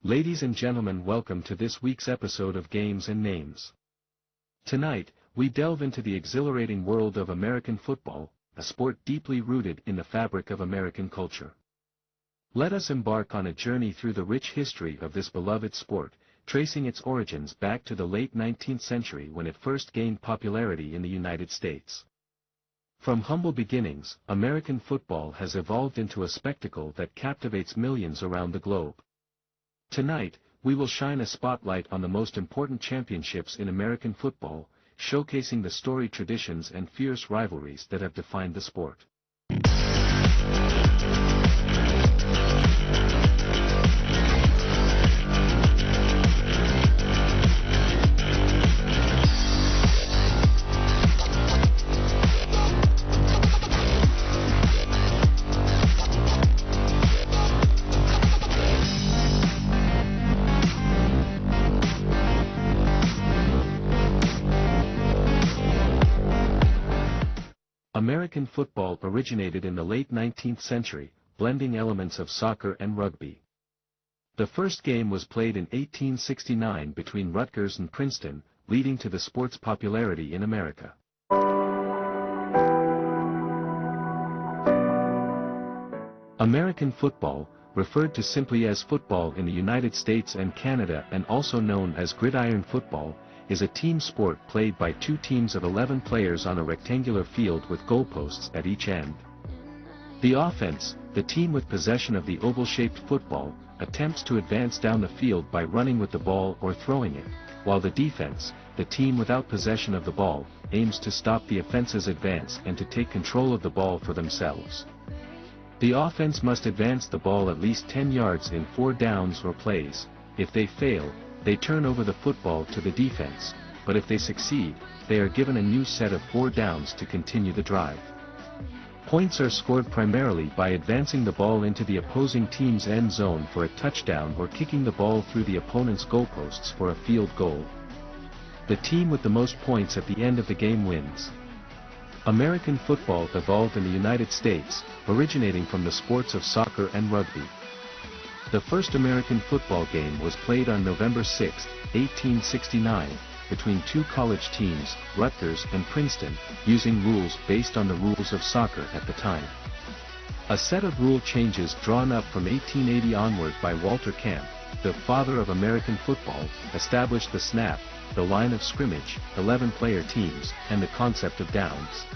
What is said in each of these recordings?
Ladies and gentlemen, welcome to this week's episode of Games and Names. Tonight, we delve into the exhilarating world of American football, a sport deeply rooted in the fabric of American culture. Let us embark on a journey through the rich history of this beloved sport, tracing its origins back to the late 19th century when it first gained popularity in the United States. From humble beginnings, American football has evolved into a spectacle that captivates millions around the globe. Tonight, we will shine a spotlight on the most important championships in American football, showcasing the storied traditions and fierce rivalries that have defined the sport. American football originated in the late 19th century, blending elements of soccer and rugby. The first game was played in 1869 between Rutgers and Princeton, leading to the sport's popularity in America. American football, referred to simply as football in the United States and Canada and also known as gridiron football, is a team sport played by two teams of 11 players on a rectangular field with goalposts at each end. The offense, the team with possession of the oval-shaped football, attempts to advance down the field by running with the ball or throwing it, while the defense, the team without possession of the ball, aims to stop the offense's advance and to take control of the ball for themselves. The offense must advance the ball at least 10 yards in 4 downs or plays. If they fail, they turn over the football to the defense, but if they succeed, they are given a new set of 4 downs to continue the drive. Points are scored primarily by advancing the ball into the opposing team's end zone for a touchdown or kicking the ball through the opponent's goalposts for a field goal. The team with the most points at the end of the game wins. American football evolved in the United States, originating from the sports of soccer and rugby. The first American football game was played on November 6, 1869, between two college teams, Rutgers and Princeton, using rules based on the rules of soccer at the time. A set of rule changes drawn up from 1880 onward by Walter Camp, the father of American football, established the snap, the line of scrimmage, 11-player teams, and the concept of downs.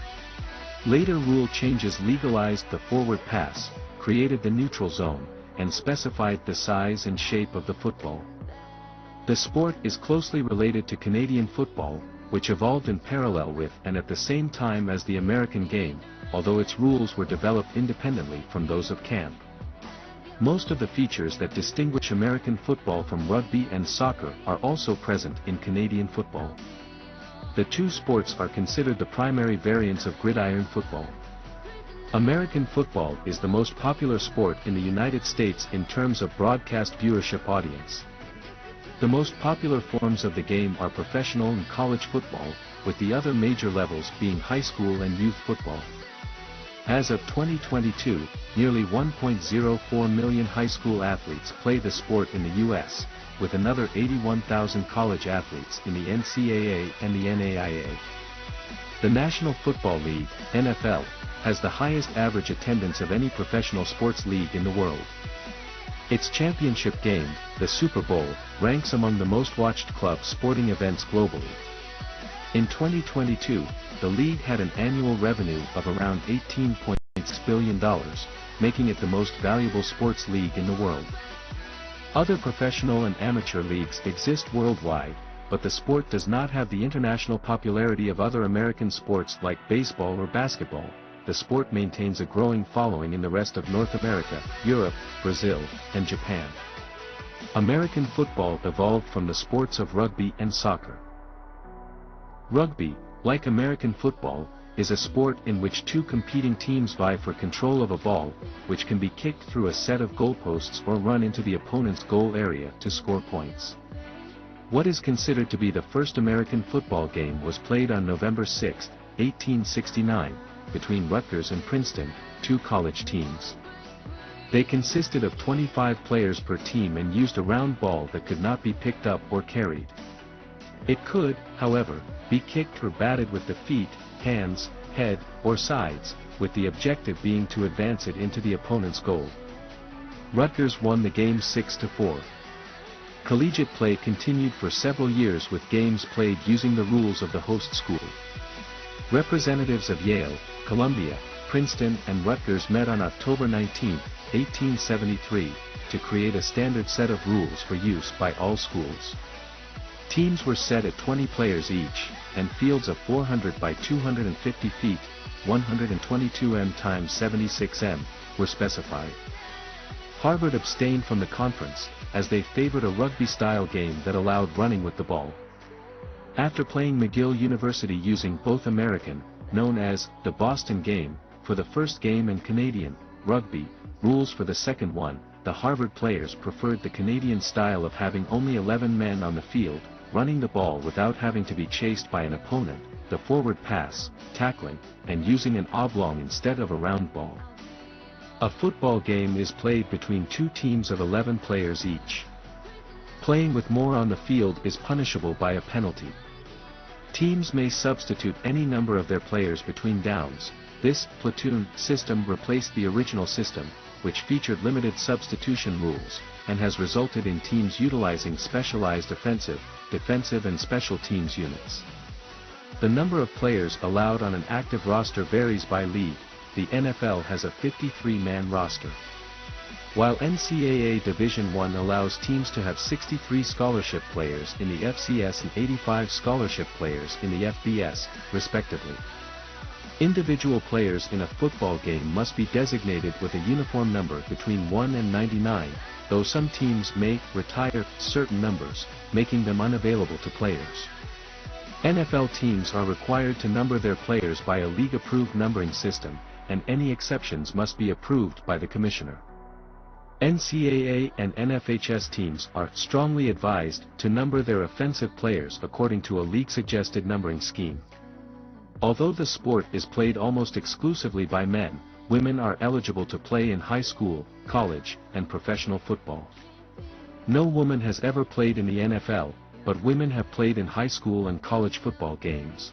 Later rule changes legalized the forward pass, created the neutral zone, and specified the size and shape of the football. The sport is closely related to Canadian football, which evolved in parallel with and at the same time as the American game, although its rules were developed independently from those of camp. Most of the features that distinguish American football from rugby and soccer are also present in Canadian football. The two sports are considered the primary variants of gridiron football. American football is the most popular sport in the United States in terms of broadcast viewership audience. The most popular forms of the game are professional and college football, with the other major levels being high school and youth football. As of 2022, nearly 1.04 million high school athletes play the sport in the U.S., with another 81,000 college athletes in the NCAA and the NAIA. The National Football League, NFL, has the highest average attendance of any professional sports league in the world. Its championship game, the Super Bowl, ranks among the most watched club sporting events globally. In 2022, the league had an annual revenue of around $18.6 billion, making it the most valuable sports league in the world. Other professional and amateur leagues exist worldwide, but the sport does not have the international popularity of other American sports like baseball or basketball. The sport maintains a growing following in the rest of North America, Europe, Brazil, and Japan. American football evolved from the sports of rugby and soccer. Rugby, like American football, is a sport in which two competing teams vie for control of a ball, which can be kicked through a set of goalposts or run into the opponent's goal area to score points. What is considered to be the first American football game was played on November 6, 1869, between Rutgers and Princeton, two college teams. They consisted of 25 players per team and used a round ball that could not be picked up or carried. It could, however, be kicked or batted with the feet, hands, head, or sides, with the objective being to advance it into the opponent's goal. Rutgers won the game 6-4. Collegiate play continued for several years with games played using the rules of the host school. Representatives of Yale, Columbia, Princeton and Rutgers met on October 19, 1873, to create a standard set of rules for use by all schools. Teams were set at 20 players each, and fields of 400 by 250 feet, 122 m x 76 m, were specified. Harvard abstained from the conference, as they favored a rugby-style game that allowed running with the ball. After playing McGill University using both American, known as the Boston game, for the first game and Canadian, rugby, rules for the second one, the Harvard players preferred the Canadian style of having only 11 men on the field, running the ball without having to be chased by an opponent, the forward pass, tackling, and using an oblong instead of a round ball. A football game is played between two teams of 11 players each. Playing with more on the field is punishable by a penalty. Teams may substitute any number of their players between downs. This platoon system replaced the original system, which featured limited substitution rules, and has resulted in teams utilizing specialized offensive, defensive and special teams units. The number of players allowed on an active roster varies by league. The NFL has a 53-man roster. While NCAA Division I allows teams to have 63 scholarship players in the FCS and 85 scholarship players in the FBS, respectively. Individual players in a football game must be designated with a uniform number between 1 and 99, though some teams may retire certain numbers, making them unavailable to players. NFL teams are required to number their players by a league-approved numbering system, and any exceptions must be approved by the commissioner. NCAA and NFHS teams are strongly advised to number their offensive players according to a league-suggested numbering scheme. Although the sport is played almost exclusively by men, women are eligible to play in high school, college, and professional football. No woman has ever played in the NFL, but women have played in high school and college football games.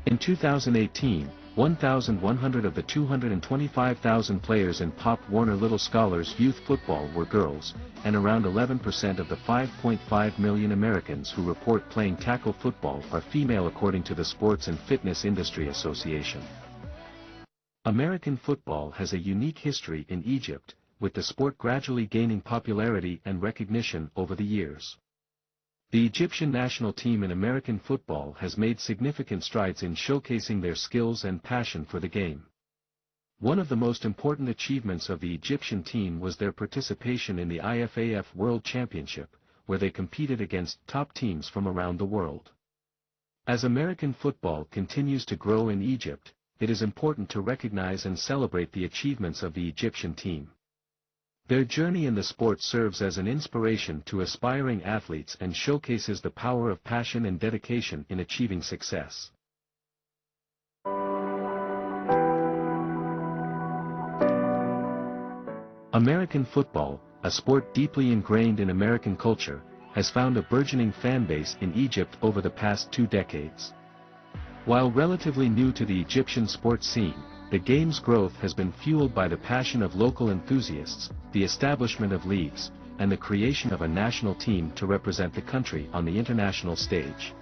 In 2018, 1,100 of the 225,000 players in Pop Warner Little Scholars Youth Football were girls, and around 11% of the 5.5 million Americans who report playing tackle football are female according to the Sports and Fitness Industry Association. American football has a unique history in Egypt, with the sport gradually gaining popularity and recognition over the years. The Egyptian national team in American football has made significant strides in showcasing their skills and passion for the game. One of the most important achievements of the Egyptian team was their participation in the IFAF World Championship, where they competed against top teams from around the world. As American football continues to grow in Egypt, it is important to recognize and celebrate the achievements of the Egyptian team. Their journey in the sport serves as an inspiration to aspiring athletes and showcases the power of passion and dedication in achieving success. American football, a sport deeply ingrained in American culture, has found a burgeoning fan base in Egypt over the past 2 decades. While relatively new to the Egyptian sports scene, the game's growth has been fueled by the passion of local enthusiasts, the establishment of leagues, and the creation of a national team to represent the country on the international stage.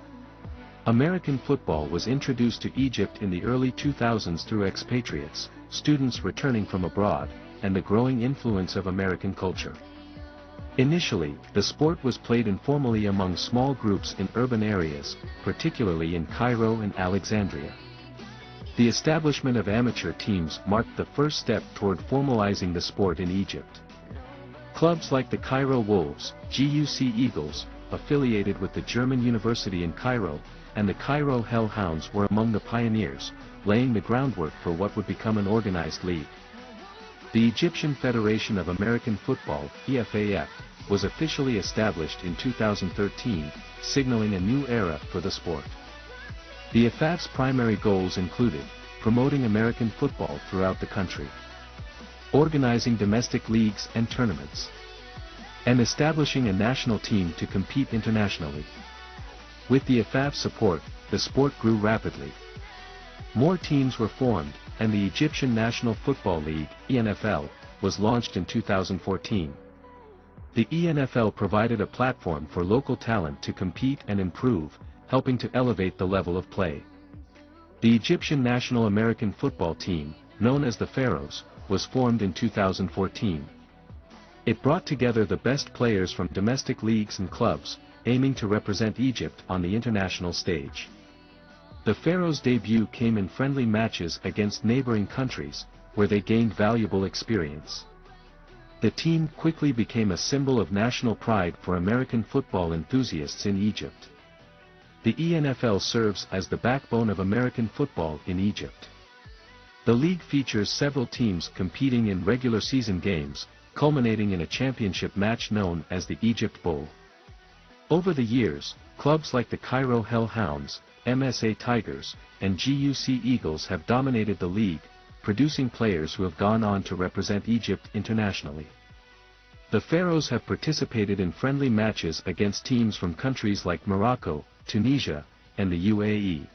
American football was introduced to Egypt in the early 2000s through expatriates, students returning from abroad, and the growing influence of American culture. Initially, the sport was played informally among small groups in urban areas, particularly in Cairo and Alexandria. The establishment of amateur teams marked the first step toward formalizing the sport in Egypt. Clubs like the Cairo Wolves, GUC Eagles, affiliated with the German University in Cairo, and the Cairo Hellhounds were among the pioneers, laying the groundwork for what would become an organized league. The Egyptian Federation of American Football, EFAF, was officially established in 2013, signaling a new era for the sport. The EFAF's primary goals included promoting American football throughout the country, organizing domestic leagues and tournaments, and establishing a national team to compete internationally. With the IFAF's support, the sport grew rapidly. More teams were formed, and the Egyptian National Football League, ENFL, was launched in 2014. The ENFL provided a platform for local talent to compete and improve, helping to elevate the level of play. The Egyptian national American football team, known as the Pharaohs, was formed in 2014. It brought together the best players from domestic leagues and clubs, aiming to represent Egypt on the international stage. The Pharaohs' debut came in friendly matches against neighboring countries, where they gained valuable experience. The team quickly became a symbol of national pride for American football enthusiasts in Egypt. The ENFL serves as the backbone of American football in Egypt. The league features several teams competing in regular season games, culminating in a championship match known as the Egypt Bowl. Over the years, clubs like the Cairo Hellhounds, MSA Tigers, and GUC Eagles have dominated the league, producing players who have gone on to represent Egypt internationally. The Pharaohs have participated in friendly matches against teams from countries like Morocco, Tunisia, and the UAE.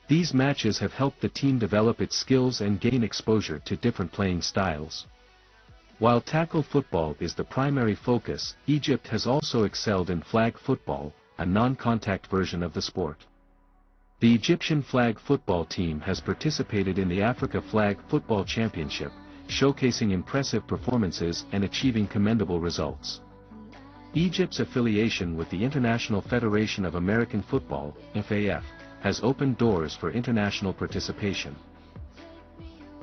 These matches have helped the team develop its skills and gain exposure to different playing styles. While tackle football is the primary focus, Egypt has also excelled in flag football, a non-contact version of the sport. The Egyptian flag football team has participated in the Africa Flag Football Championship, showcasing impressive performances and achieving commendable results. Egypt's affiliation with the International Federation of American Football, FAF, has opened doors for international participation.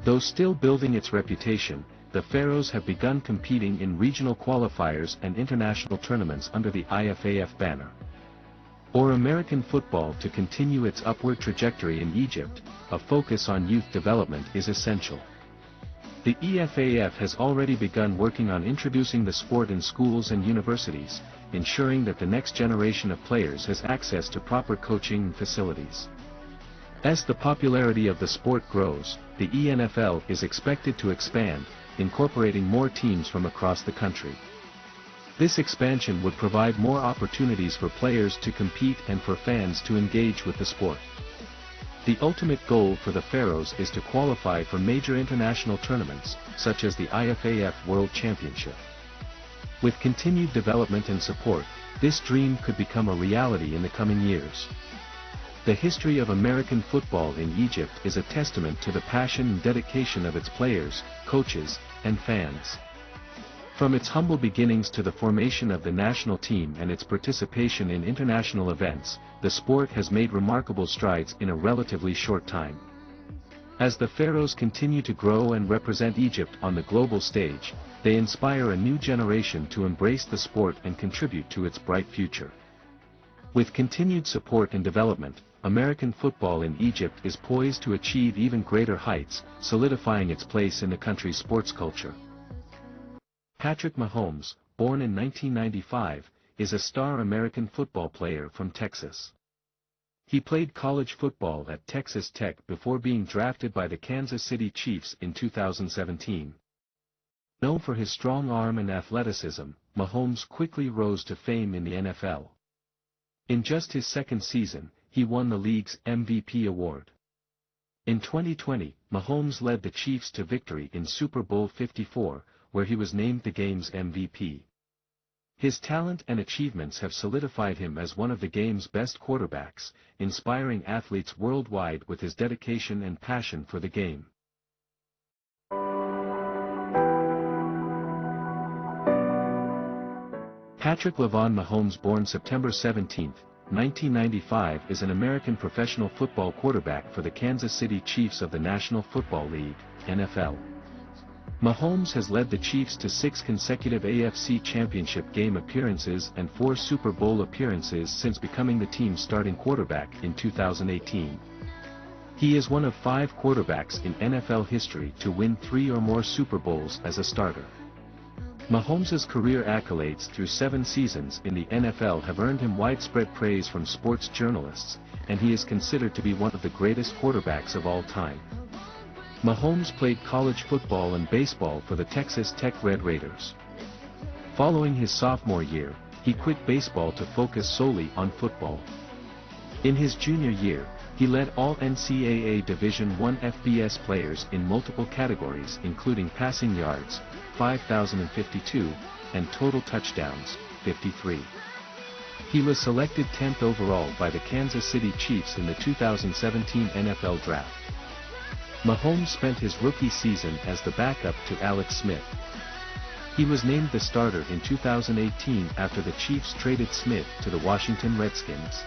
Though still building its reputation, the Pharaohs have begun competing in regional qualifiers and international tournaments under the IFAF banner. For American football to continue its upward trajectory in Egypt, a focus on youth development is essential. The EFAF has already begun working on introducing the sport in schools and universities, ensuring that the next generation of players has access to proper coaching and facilities. As the popularity of the sport grows, the ENFL is expected to expand, incorporating more teams from across the country. This expansion would provide more opportunities for players to compete and for fans to engage with the sport. The ultimate goal for the Pharaohs is to qualify for major international tournaments, such as the IFAF World Championship. With continued development and support, this dream could become a reality in the coming years. The history of American football in Egypt is a testament to the passion and dedication of its players, coaches, and fans. From its humble beginnings to the formation of the national team and its participation in international events, the sport has made remarkable strides in a relatively short time. As the Pharaohs continue to grow and represent Egypt on the global stage, they inspire a new generation to embrace the sport and contribute to its bright future. With continued support and development, American football in Egypt is poised to achieve even greater heights, solidifying its place in the country's sports culture. Patrick Mahomes, born in 1995, is a star American football player from Texas. He played college football at Texas Tech before being drafted by the Kansas City Chiefs in 2017. Known for his strong arm and athleticism, Mahomes quickly rose to fame in the NFL. In just his second season, he won the league's MVP award. In 2020, Mahomes led the Chiefs to victory in Super Bowl 54, where he was named the game's MVP. His talent and achievements have solidified him as one of the game's best quarterbacks, inspiring athletes worldwide with his dedication and passion for the game. Patrick Lavon Mahomes, born September 17, 1995, is an American professional football quarterback for the Kansas City Chiefs of the National Football League, NFL. Mahomes has led the Chiefs to 6 consecutive AFC Championship game appearances and 4 Super Bowl appearances since becoming the team's starting quarterback in 2018. He is one of 5 quarterbacks in NFL history to win 3 or more Super Bowls as a starter. Mahomes' career accolades through 7 seasons in the NFL have earned him widespread praise from sports journalists, and he is considered to be one of the greatest quarterbacks of all time. Mahomes played college football and baseball for the Texas Tech Red Raiders. Following his sophomore year, he quit baseball to focus solely on football. In his junior year, he led all NCAA Division I FBS players in multiple categories including passing yards, 5,052, and total touchdowns, 53. He was selected 10th overall by the Kansas City Chiefs in the 2017 NFL Draft. Mahomes spent his rookie season as the backup to Alex Smith. He was named the starter in 2018 after the Chiefs traded Smith to the Washington Redskins.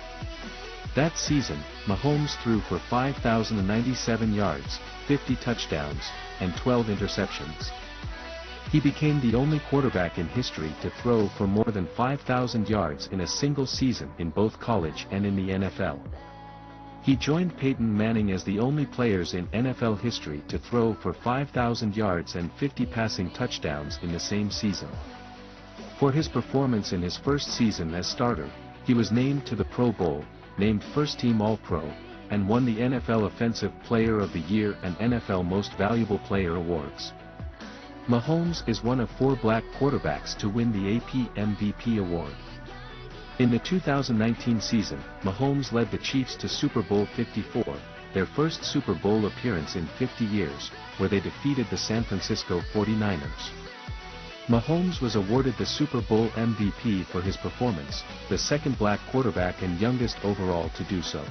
That season, Mahomes threw for 5,097 yards, 50 touchdowns, and 12 interceptions. He became the only quarterback in history to throw for more than 5,000 yards in a single season in both college and in the NFL. He joined Peyton Manning as the only players in NFL history to throw for 5,000 yards and 50 passing touchdowns in the same season. For his performance in his first season as starter, he was named to the Pro Bowl, named First-Team All-Pro, and won the NFL Offensive Player of the Year and NFL Most Valuable Player awards. Mahomes is one of 4 black quarterbacks to win the AP MVP award. In the 2019 season, Mahomes led the Chiefs to Super Bowl 54, their first Super Bowl appearance in 50 years, where they defeated the San Francisco 49ers. Mahomes was awarded the Super Bowl MVP for his performance, the second black quarterback and youngest overall to do so.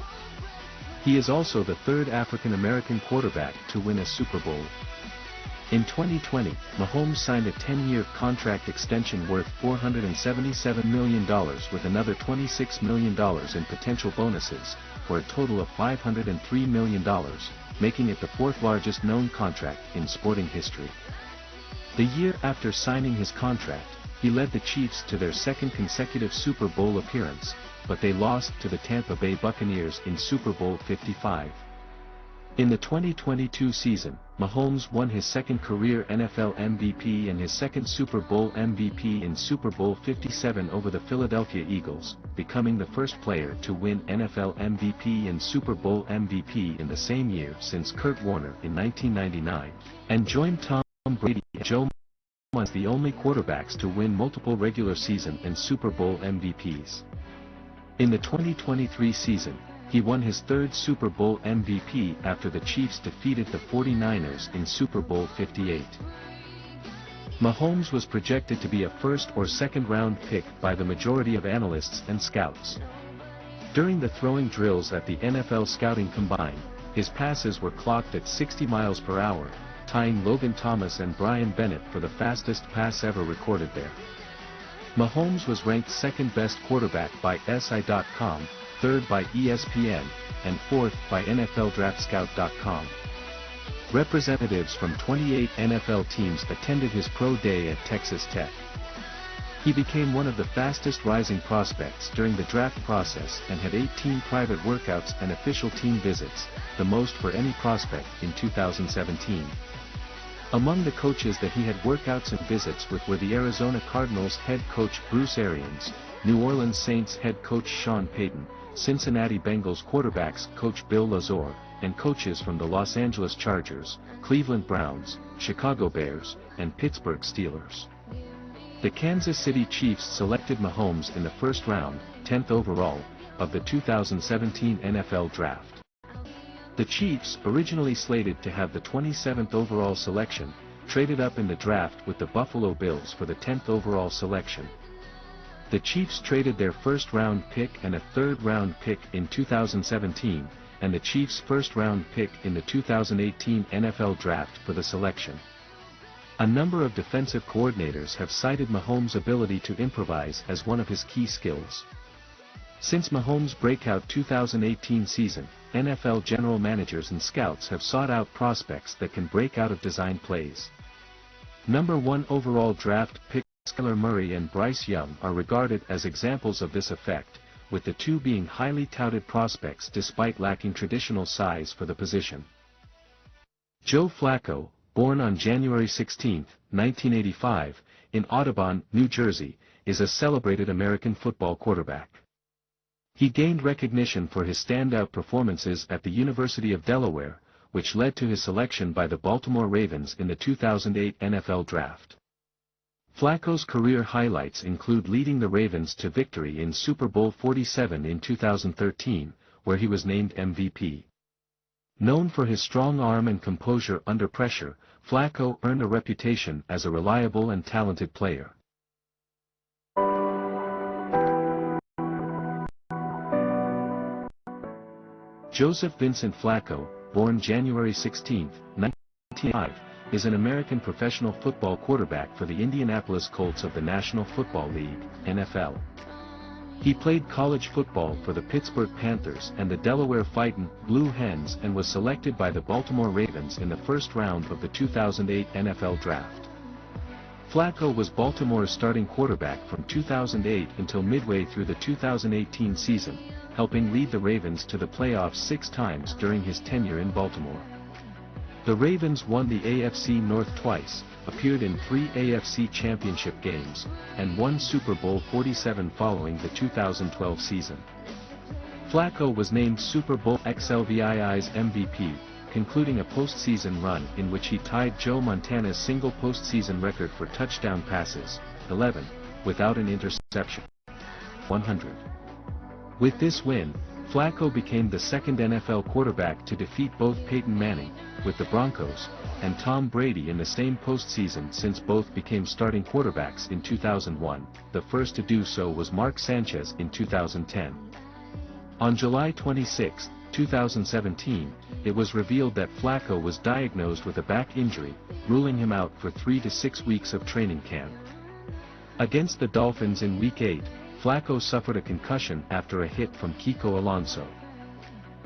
He is also the third African-American quarterback to win a Super Bowl. In 2020, Mahomes signed a 10-year contract extension worth $477 million with another $26 million in potential bonuses, for a total of $503 million, making it the 4th largest known contract in sporting history. The year after signing his contract, he led the Chiefs to their second consecutive Super Bowl appearance, but they lost to the Tampa Bay Buccaneers in Super Bowl 55. In the 2022 season, Mahomes won his second career NFL MVP and his second Super Bowl MVP in Super Bowl 57 over the Philadelphia Eagles, becoming the first player to win NFL MVP and Super Bowl MVP in the same year since Kurt Warner in 1999, and joined Tom Brady and Joe Montana as the only quarterbacks to win multiple regular season and Super Bowl MVPs. In the 2023 season, he won his third Super Bowl MVP after the Chiefs defeated the 49ers in Super Bowl 58. Mahomes was projected to be a first or second round pick by the majority of analysts and scouts. During the throwing drills at the NFL Scouting Combine, his passes were clocked at 60 miles per hour, tying Logan Thomas and Brian Bennett for the fastest pass ever recorded there. Mahomes was ranked second best quarterback by SI.com, third by ESPN, and fourth by NFLDraftScout.com. Representatives from 28 NFL teams attended his pro day at Texas Tech. He became one of the fastest rising prospects during the draft process and had 18 private workouts and official team visits, the most for any prospect in 2017. Among the coaches that he had workouts and visits with were the Arizona Cardinals head coach Bruce Arians, New Orleans Saints head coach Sean Payton, Cincinnati Bengals quarterbacks coach Bill Lazor, and coaches from the Los Angeles Chargers, Cleveland Browns, Chicago Bears, and Pittsburgh Steelers. The Kansas City Chiefs selected Mahomes in the first round, 10th overall, of the 2017 NFL Draft. The Chiefs, originally slated to have the 27th overall selection, traded up in the draft with the Buffalo Bills for the 10th overall selection. The Chiefs traded their first-round pick and a third-round pick in 2017, and the Chiefs' first-round pick in the 2018 NFL Draft for the selection. A number of defensive coordinators have cited Mahomes' ability to improvise as one of his key skills. Since Mahomes' breakout 2018 season, NFL general managers and scouts have sought out prospects that can break out of design plays. Number 1 overall draft pick Kyler Murray and Bryce Young are regarded as examples of this effect, with the two being highly touted prospects despite lacking traditional size for the position. Joe Flacco, born on January 16, 1985, in Audubon, New Jersey, is a celebrated American football quarterback. He gained recognition for his standout performances at the University of Delaware, which led to his selection by the Baltimore Ravens in the 2008 NFL Draft. Flacco's career highlights include leading the Ravens to victory in Super Bowl 47 in 2013, where he was named MVP. Known for his strong arm and composure under pressure, Flacco earned a reputation as a reliable and talented player. Joseph Vincent Flacco, born January 16, 1905, is an American professional football quarterback for the Indianapolis Colts of the National Football League, NFL. He played college football for the Pittsburgh Panthers and the Delaware Fightin' Blue Hens and was selected by the Baltimore Ravens in the first round of the 2008 NFL Draft. Flacco was Baltimore's starting quarterback from 2008 until midway through the 2018 season, helping lead the Ravens to the playoffs 6 times during his tenure in Baltimore. The Ravens won the AFC North twice, appeared in 3 AFC Championship games, and won Super Bowl 47 following the 2012 season. Flacco was named Super Bowl XLVII's MVP, concluding a postseason run in which he tied Joe Montana's single postseason record for touchdown passes, 11, without an interception. 100. With this win, Flacco became the second NFL quarterback to defeat both Peyton Manning, with the Broncos, and Tom Brady in the same postseason since both became starting quarterbacks in 2001. The first to do so was Mark Sanchez in 2010. On July 26, 2017, it was revealed that Flacco was diagnosed with a back injury, ruling him out for 3 to 6 weeks of training camp. Against the Dolphins in Week 8, Flacco suffered a concussion after a hit from Kiko Alonso.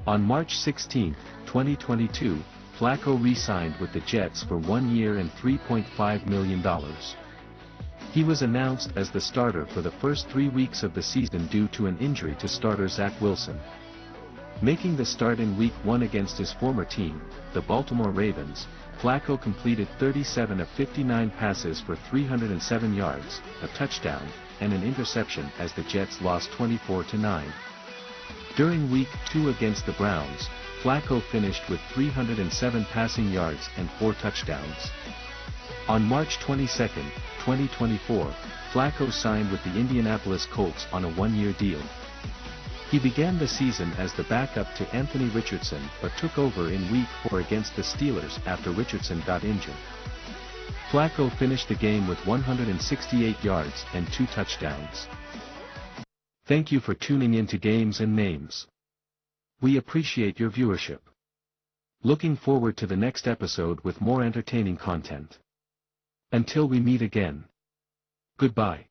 On March 16, 2022, Flacco re-signed with the Jets for 1 year and $3.5 million. He was announced as the starter for the first 3 weeks of the season due to an injury to starter Zach Wilson. Making the start in Week 1 against his former team, the Baltimore Ravens, Flacco completed 37 of 59 passes for 307 yards, a touchdown, and an interception as the Jets lost 24-9. During Week 2 against the Browns, Flacco finished with 307 passing yards and 4 touchdowns. On March 22, 2024, Flacco signed with the Indianapolis Colts on a 1-year deal. He began the season as the backup to Anthony Richardson but took over in Week 4 against the Steelers after Richardson got injured. Flacco finished the game with 168 yards and 2 touchdowns. Thank you for tuning in to Games and Names. We appreciate your viewership. Looking forward to the next episode with more entertaining content. Until we meet again. Goodbye.